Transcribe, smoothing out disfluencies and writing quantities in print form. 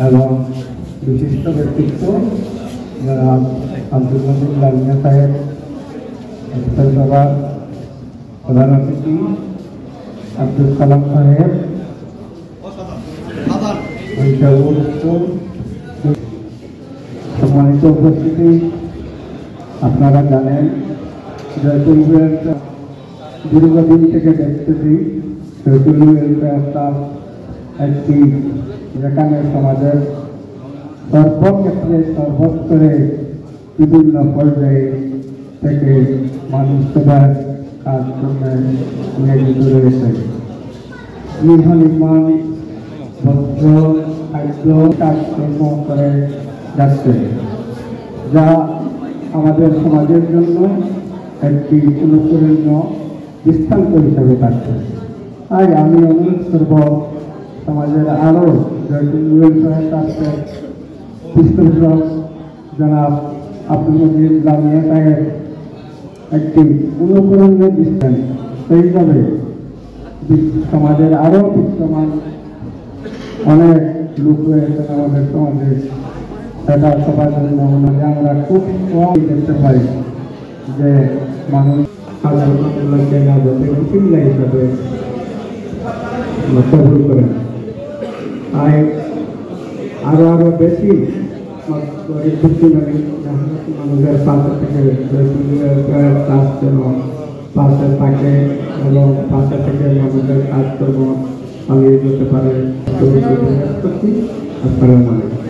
এবং বিশিষ্ট ব্যক্তিত্ব যারা আব্দুল মজিদ লামিয়া সাহেব, সভার প্রধান অতিথি আব্দুল কালাম সাহেব, সম্মানিত উপস্থিতি, আপনারা জানেন জয়তুল ওয়েলফেয়ার দীর্ঘদিন থেকে দেখতেছি। জয়তুল ওয়েলফেয়ার একটি যেখানে সমাজের সর্বক্ষেত্রে সর্বস্তরে বিভিন্ন পর্যায়ে থেকে মানুষ সেবার কাজকর্মে নিয়োজিত রয়েছে। গৃহ নির্মাণ, বস্ত্র, খাদ্য কাজকর্ম করে যাচ্ছে, যা আমাদের সমাজের জন্য একটি অনুকরণীয় দৃষ্টান্ত হিসাবে থাকছে। তাই আমি অনুরোধ করব সমাজের আরও জয়তুল ওয়েলফেয়ার ট্রাস্টের পৃষ্ঠপোষক জনাব আব্দুল মজিদ লামিয়া সাহেব একটি অনুকরণীয় দৃষ্টান্ত, সেইভাবে সমাজের আরও বিদ্যমান অনেক লোক রয়েছেন আমাদের সমাজে, সেটা সবার জন্য আমরা খুব কম দেখতে পাই যে মানুষ হাজারকে না বলতে চিল্লা হিসাবে কবুল করেন। তাই আরো বেশি মানুষের পাশে থেকে যেন পাশে থাকে এবং পাশে থেকে মানুষের কাজকর্ম চালিয়ে যেতে পারে। আসসালামু আলাইকুম।